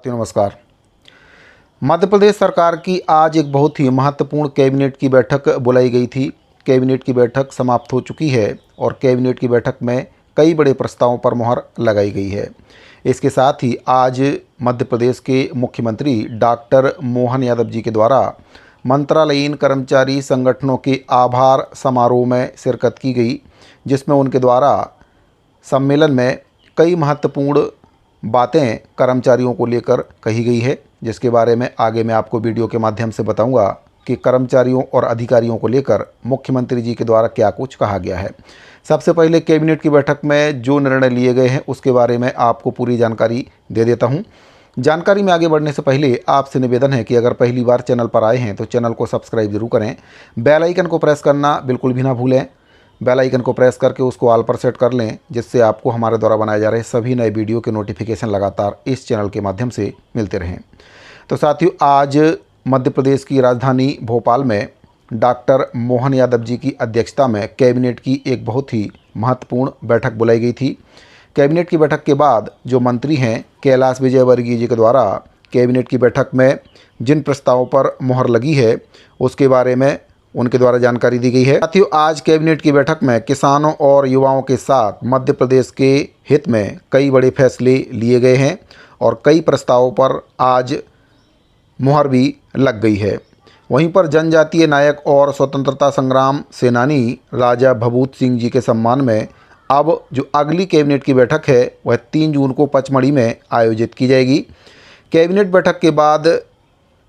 नमस्कार। मध्य प्रदेश सरकार की आज एक बहुत ही महत्वपूर्ण कैबिनेट की बैठक बुलाई गई थी। कैबिनेट की बैठक समाप्त हो चुकी है और कैबिनेट की बैठक में कई बड़े प्रस्तावों पर मुहर लगाई गई है। इसके साथ ही आज मध्य प्रदेश के मुख्यमंत्री डॉक्टर मोहन यादव जी के द्वारा मंत्रालयीन कर्मचारी संगठनों के आभार समारोह में शिरकत की गई, जिसमें उनके द्वारा सम्मेलन में कई महत्वपूर्ण बातें कर्मचारियों को लेकर कही गई है, जिसके बारे में आगे मैं आपको वीडियो के माध्यम से बताऊंगा कि कर्मचारियों और अधिकारियों को लेकर मुख्यमंत्री जी के द्वारा क्या कुछ कहा गया है। सबसे पहले कैबिनेट की बैठक में जो निर्णय लिए गए हैं उसके बारे में आपको पूरी जानकारी दे देता हूं। जानकारी में आगे बढ़ने से पहले आपसे निवेदन है कि अगर पहली बार चैनल पर आए हैं तो चैनल को सब्सक्राइब जरूर करें, बेल आइकन को प्रेस करना बिल्कुल भी ना भूलें। बेल आइकन को प्रेस करके उसको ऑल पर सेट कर लें, जिससे आपको हमारे द्वारा बनाए जा रहे सभी नए वीडियो के नोटिफिकेशन लगातार इस चैनल के माध्यम से मिलते रहें। तो साथियों, आज मध्य प्रदेश की राजधानी भोपाल में डॉक्टर मोहन यादव जी की अध्यक्षता में कैबिनेट की एक बहुत ही महत्वपूर्ण बैठक बुलाई गई थी। कैबिनेट की बैठक के बाद जो मंत्री हैं कैलाश विजयवर्गीय जी के द्वारा कैबिनेट की बैठक में जिन प्रस्तावों पर मुहर लगी है उसके बारे में उनके द्वारा जानकारी दी गई है। साथियों, आज कैबिनेट की बैठक में किसानों और युवाओं के साथ मध्य प्रदेश के हित में कई बड़े फैसले लिए गए हैं और कई प्रस्तावों पर आज मुहर भी लग गई है। वहीं पर जनजातीय नायक और स्वतंत्रता संग्राम सेनानी राजा भभूत सिंह जी के सम्मान में अब जो अगली कैबिनेट की बैठक है वह 3 जून को पचमढ़ी में आयोजित की जाएगी। कैबिनेट बैठक के बाद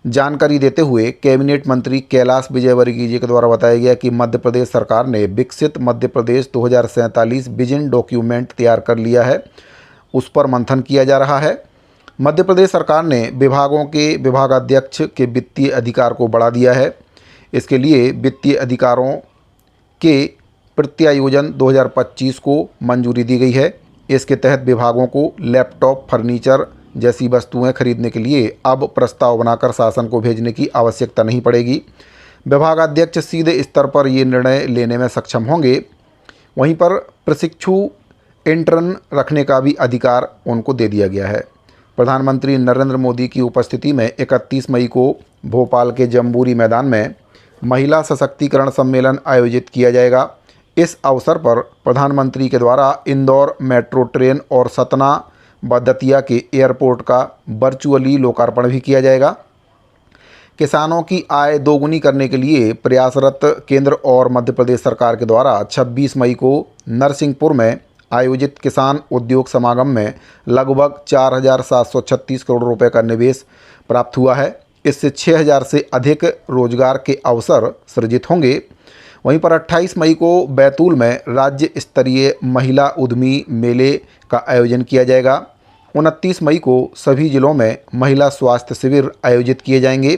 जानकारी देते हुए कैबिनेट मंत्री कैलाश विजयवर्गीय जी के द्वारा बताया गया कि मध्य प्रदेश सरकार ने विकसित मध्य प्रदेश 2047 विजन डॉक्यूमेंट तैयार कर लिया है, उस पर मंथन किया जा रहा है। मध्य प्रदेश सरकार ने विभागों के विभागाध्यक्ष के वित्तीय अधिकार को बढ़ा दिया है। इसके लिए वित्तीय अधिकारों के प्रत्यायोजन 2025 को मंजूरी दी गई है। इसके तहत विभागों को लैपटॉप, फर्नीचर जैसी वस्तुएं खरीदने के लिए अब प्रस्ताव बनाकर शासन को भेजने की आवश्यकता नहीं पड़ेगी। विभागाध्यक्ष सीधे स्तर पर ये निर्णय लेने में सक्षम होंगे। वहीं पर प्रशिक्षु इंटर्न रखने का भी अधिकार उनको दे दिया गया है। प्रधानमंत्री नरेंद्र मोदी की उपस्थिति में 31 मई को भोपाल के जम्बूरी मैदान में महिला सशक्तिकरण सम्मेलन आयोजित किया जाएगा। इस अवसर पर प्रधानमंत्री के द्वारा इंदौर मेट्रो ट्रेन और सतना व दतिया के एयरपोर्ट का वर्चुअली लोकार्पण भी किया जाएगा। किसानों की आय दोगुनी करने के लिए प्रयासरत केंद्र और मध्य प्रदेश सरकार के द्वारा 26 मई को नरसिंहपुर में आयोजित किसान उद्योग समागम में लगभग 4,736 करोड़ रुपए का निवेश प्राप्त हुआ है। इससे 6,000 से अधिक रोजगार के अवसर सृजित होंगे। वहीं पर 28 मई को बैतूल में राज्य स्तरीय महिला उद्यमी मेले का आयोजन किया जाएगा। 29 मई को सभी जिलों में महिला स्वास्थ्य शिविर आयोजित किए जाएंगे।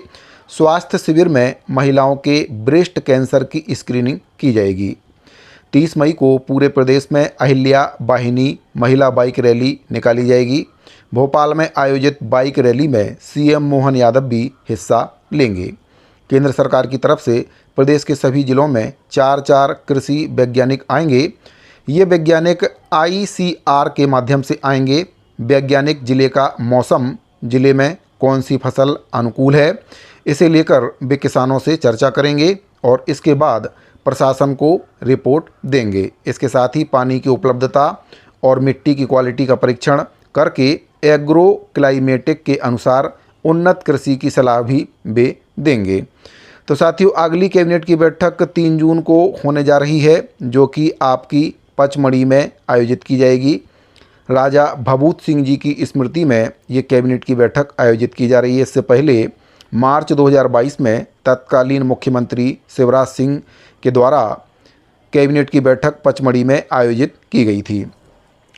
स्वास्थ्य शिविर में महिलाओं के ब्रेस्ट कैंसर की स्क्रीनिंग की जाएगी। 30 मई को पूरे प्रदेश में अहिल्या वाहिनी महिला बाइक रैली निकाली जाएगी। भोपाल में आयोजित बाइक रैली में सीएम मोहन यादव भी हिस्सा लेंगे। केंद्र सरकार की तरफ से प्रदेश के सभी जिलों में 4 कृषि वैज्ञानिक आएंगे। ये वैज्ञानिक ICR के माध्यम से आएंगे। वैज्ञानिक जिले का मौसम, जिले में कौन सी फसल अनुकूल है, इसे लेकर वे किसानों से चर्चा करेंगे और इसके बाद प्रशासन को रिपोर्ट देंगे। इसके साथ ही पानी की उपलब्धता और मिट्टी की क्वालिटी का परीक्षण करके एग्रो क्लाइमेटिक के अनुसार उन्नत कृषि की सलाह भी वे देंगे। तो साथियों, अगली कैबिनेट की बैठक 3 जून को होने जा रही है, जो कि आपकी पचमढ़ी में आयोजित की जाएगी। राजा भभूत सिंह जी की स्मृति में ये कैबिनेट की बैठक आयोजित की जा रही है। इससे पहले मार्च 2022 में तत्कालीन मुख्यमंत्री शिवराज सिंह के द्वारा कैबिनेट की बैठक पचमढ़ी में आयोजित की गई थी।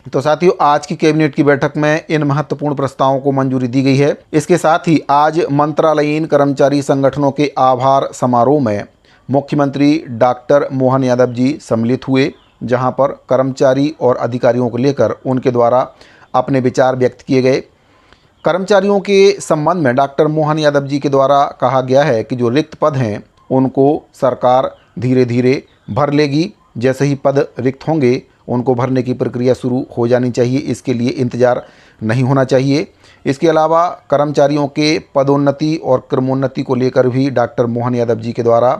तो साथियों, आज की कैबिनेट की बैठक में इन महत्वपूर्ण प्रस्तावों को मंजूरी दी गई है। इसके साथ ही आज मंत्रालयीन कर्मचारी संगठनों के आभार समारोह में मुख्यमंत्री डॉक्टर मोहन यादव जी सम्मिलित हुए, जहां पर कर्मचारी और अधिकारियों को लेकर उनके द्वारा अपने विचार व्यक्त किए गए। कर्मचारियों के संबंध में डॉक्टर मोहन यादव जी के द्वारा कहा गया है कि जो रिक्त पद हैं उनको सरकार धीरे धीरे भर लेगी। जैसे ही पद रिक्त होंगे उनको भरने की प्रक्रिया शुरू हो जानी चाहिए, इसके लिए इंतज़ार नहीं होना चाहिए। इसके अलावा कर्मचारियों के पदोन्नति और क्रमोन्नति को लेकर भी डॉक्टर मोहन यादव जी के द्वारा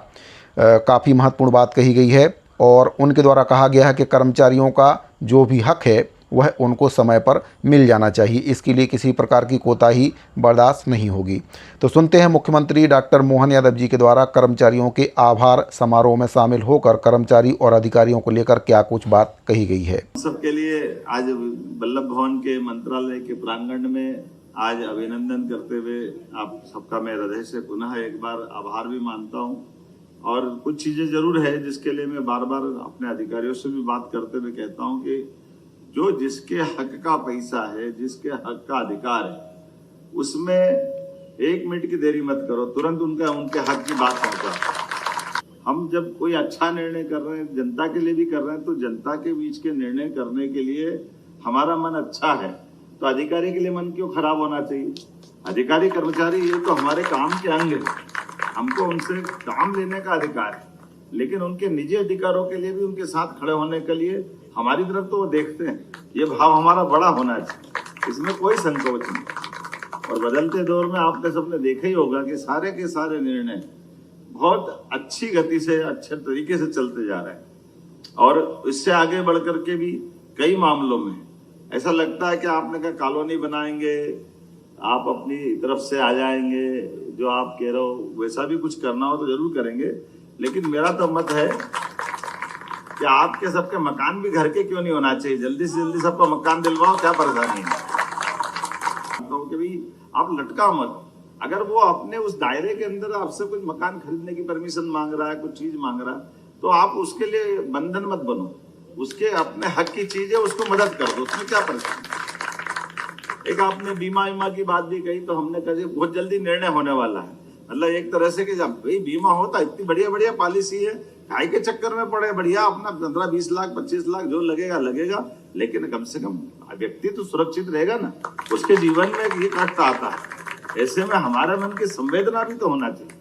काफ़ी महत्वपूर्ण बात कही गई है और उनके द्वारा कहा गया है कि कर्मचारियों का जो भी हक है वह उनको समय पर मिल जाना चाहिए। इसके लिए किसी प्रकार की कोताही बर्दाश्त नहीं होगी। तो सुनते हैं मुख्यमंत्री डॉक्टर मोहन यादव जी के द्वारा कर्मचारियों के आभार समारोह में शामिल होकर कर्मचारी और अधिकारियों को लेकर क्या कुछ बात कही गई है। सबके लिए आज वल्लभ भवन के मंत्रालय के प्रांगण में आज अभिनंदन करते हुए आप सबका मैं हृदय से पुनः एक बार आभार भी मानता हूं। और कुछ चीजें जरूर है जिसके लिए मैं बार बार अपने अधिकारियों से भी बात करते हुए कहता हूं कि जो जिसके हक का पैसा है, जिसके हक का अधिकार है, उसमें एक मिनट की देरी मत करो, तुरंत उनके हक की बात पहुंचाओ। हम जब कोई अच्छा निर्णय कर रहे हैं, जनता के लिए भी कर रहे हैं, तो जनता के बीच के निर्णय करने के लिए हमारा मन अच्छा है तो अधिकारी के लिए मन क्यों खराब होना चाहिए। अधिकारी कर्मचारी ये तो हमारे काम के अंग है, हमको उनसे काम लेने का अधिकार है, लेकिन उनके निजी अधिकारों के लिए भी उनके साथ खड़े होने के लिए हमारी तरफ तो वो देखते हैं। ये भाव हमारा बड़ा होना चाहिए, इसमें कोई संकोच नहीं। और बदलते दौर में आपने सबने देखा ही होगा कि सारे के सारे निर्णय बहुत अच्छी गति से, अच्छे तरीके से चलते जा रहे हैं। और इससे आगे बढ़ करके भी कई मामलों में ऐसा लगता है कि आपने कहा कॉलोनी बनाएंगे, आप अपनी तरफ से आ जाएंगे, जो आप कह रहे हो वैसा भी कुछ करना हो तो जरूर करेंगे। लेकिन मेरा तो मत है कि आपके सबके मकान भी घर के क्यों नहीं होना चाहिए, जल्दी से जल्दी सबका मकान दिलवाओ, क्या परेशानी है। तो कि भाई आप लटका मत। अगर वो अपने उस दायरे के अंदर आपसे कुछ मकान खरीदने की परमिशन मांग रहा है, कुछ चीज मांग रहा है, तो आप उसके लिए बंधन मत बनो। उसके अपने हक की चीज है, उसको मदद कर दो, उसमें क्या परेशानी। एक आपने बीमा की बात भी कही, तो हमने कहा बहुत जल्दी निर्णय होने वाला है। मतलब एक तरह से कि जब भाई बीमा होता, इतनी बढ़िया बढ़िया पॉलिसी है, काय के चक्कर में पड़े, बढ़िया अपना 15-20 लाख 25 लाख जो लगेगा लगेगा, लेकिन कम से कम व्यक्ति तो सुरक्षित रहेगा ना, उसके जीवन में ये कष्ट आता है। ऐसे में हमारे मन की संवेदना भी तो होना चाहिए।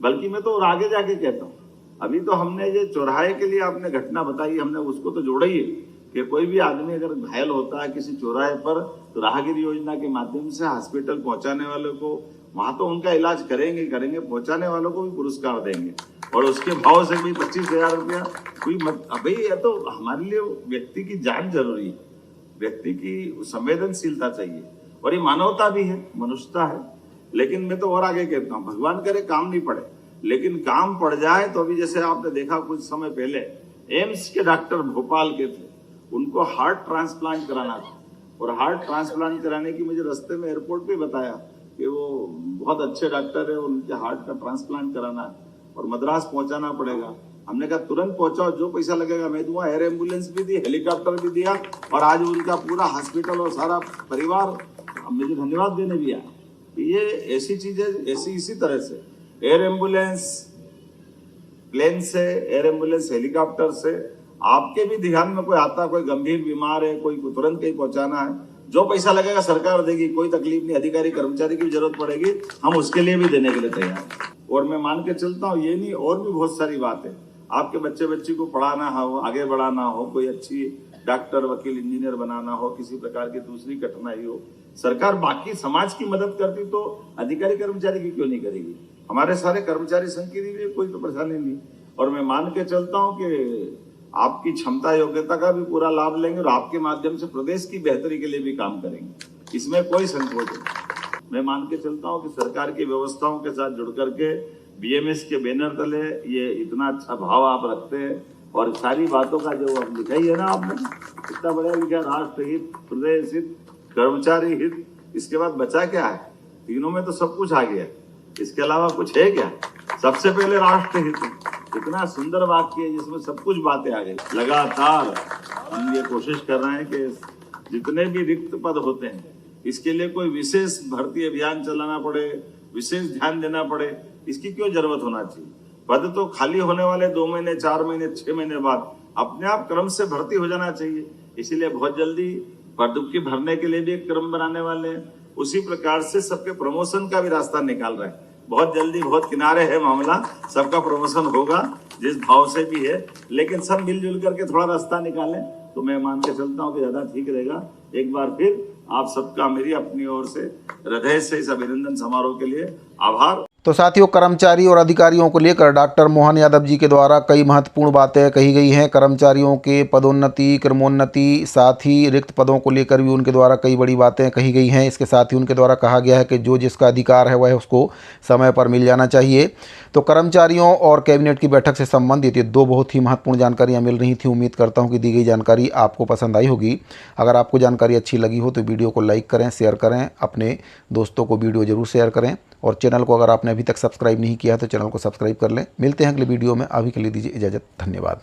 बल्कि मैं तो और आगे जाके कहता हूँ, अभी तो हमने ये चौराहे के लिए आपने घटना बताई, हमने उसको तो जोड़ा ही है कि कोई भी आदमी अगर घायल होता है किसी चौराहे पर, तो राहगीर योजना के माध्यम से हॉस्पिटल पहुंचाने वालों को वहां तो उनका इलाज करेंगे, पहुंचाने वालों को भी पुरस्कार देंगे। और उसके भाव से भी 25,000 रुपया कोई मत। अभी ये तो हमारे लिए व्यक्ति की जान जरूरी है, व्यक्ति की संवेदनशीलता चाहिए, और ये मानवता भी है, मनुष्यता है। लेकिन मैं तो और आगे कहता हूँ, भगवान करे काम नहीं पड़े, लेकिन काम पड़ जाए तो अभी जैसे आपने देखा कुछ समय पहले एम्स के डॉक्टर भोपाल के थे, उनको हार्ट ट्रांसप्लांट कराना था, और हार्ट ट्रांसप्लांट कराने की मुझे रास्ते में एयरपोर्ट पे बताया कि वो बहुत अच्छे डॉक्टर है, उनके हार्ट का ट्रांसप्लांट कराना है और मद्रास पहुंचाना पड़ेगा। हमने कहा तुरंत पहुंचाओ, जो पैसा लगेगा मैं दूंगा। एयर एम्बुलेंस भी दी, हेलीकॉप्टर भी दिया, और आज उनका पूरा हॉस्पिटल और सारा परिवार मुझे धन्यवाद देने भी आया। ये ऐसी चीजें, इसी तरह से एयर एम्बुलेंस प्लेन से, एयर एम्बुलेंस हेलीकॉप्टर से, आपके भी ध्यान में कोई आता, कोई गंभीर बीमार है, कोई तुरंत कहीं पहुंचाना है, जो पैसा लगेगा सरकार देगी, कोई तकलीफ नहीं। अधिकारी कर्मचारी की भी जरूरत पड़ेगी, हम उसके लिए भी देने के लिए तैयार हैं। और मैं मान के चलता हूँ, ये नहीं और भी बहुत सारी बात है। आपके बच्ची को पढ़ाना हो, आगे बढ़ाना हो, कोई अच्छी डॉक्टर, वकील, इंजीनियर बनाना हो, किसी प्रकार की दूसरी कठिनाई हो, सरकार बाकी समाज की मदद करती तो अधिकारी कर्मचारी की क्यों नहीं करेगी। हमारे सारे कर्मचारी संघ की भी कोई तो परेशानी नहीं। और मैं मान के चलता हूँ कि आपकी क्षमता योग्यता का भी पूरा लाभ लेंगे, और आपके माध्यम से प्रदेश की बेहतरी के लिए भी काम करेंगे, इसमें कोई संकोच नहीं। मैं मान के चलता हूँ कि सरकार की व्यवस्थाओं के साथ जुड़ करके बीएमएस के बैनर तले ये इतना अच्छा भाव आप रखते हैं, और सारी बातों का जो अब लिखा ही है ना आपने, इतना बढ़िया लिखा, राष्ट्र हित, प्रदेश हित, कर्मचारी हित, इसके बाद बचा क्या है? तीनों में तो सब कुछ आ गया, इसके अलावा कुछ है क्या? सबसे पहले राष्ट्र हित, इतना सुंदर वाक्य है जिसमें सब कुछ बातें आ गई। लगातार हम ये कोशिश कर रहे हैं कि जितने भी रिक्त पद होते हैं, इसके लिए कोई विशेष भर्ती अभियान चलाना पड़े, विशेष ध्यान देना पड़े, इसकी क्यों जरूरत होना चाहिए? पद तो खाली होने वाले 2 महीने, 4 महीने, 6 महीने बाद अपने आप क्रम से भर्ती हो जाना चाहिए। इसीलिए बहुत जल्दी पद की भरने के लिए भी एक क्रम बनाने वाले हैं। उसी प्रकार से सबके प्रमोशन का भी रास्ता निकाल रहे हैं। बहुत जल्दी, बहुत किनारे है मामला, सबका प्रमोशन होगा जिस भाव से भी है, लेकिन सब मिलजुल करके थोड़ा रास्ता निकालें तो मैं मान के चलता हूँ कि ज्यादा ठीक रहेगा। एक बार फिर आप सबका मेरी अपनी ओर से हृदय से इस अभिनंदन समारोह के लिए आभार। तो साथियों, कर्मचारी और अधिकारियों को लेकर डॉक्टर मोहन यादव जी के द्वारा कई महत्वपूर्ण बातें कही गई हैं। कर्मचारियों के पदोन्नति, क्रमोन्नति, साथ ही रिक्त पदों को लेकर भी उनके द्वारा कई बड़ी बातें कही गई हैं। इसके साथ ही उनके द्वारा कहा गया है कि जो जिसका अधिकार है वह उसको समय पर मिल जाना चाहिए। तो कर्मचारियों और कैबिनेट की बैठक से संबंधित ये दो बहुत ही महत्वपूर्ण जानकारियाँ मिल रही थी। उम्मीद करता हूँ कि दी गई जानकारी आपको पसंद आई होगी। अगर आपको जानकारी अच्छी लगी हो तो वीडियो को लाइक करें, शेयर करें, अपने दोस्तों को वीडियो ज़रूर शेयर करें और चैनल को अगर आपने अभी तक सब्सक्राइब नहीं किया है तो चैनल को सब्सक्राइब कर लें। मिलते हैं अगले वीडियो में, अभी के लिए दीजिए इजाज़त। धन्यवाद।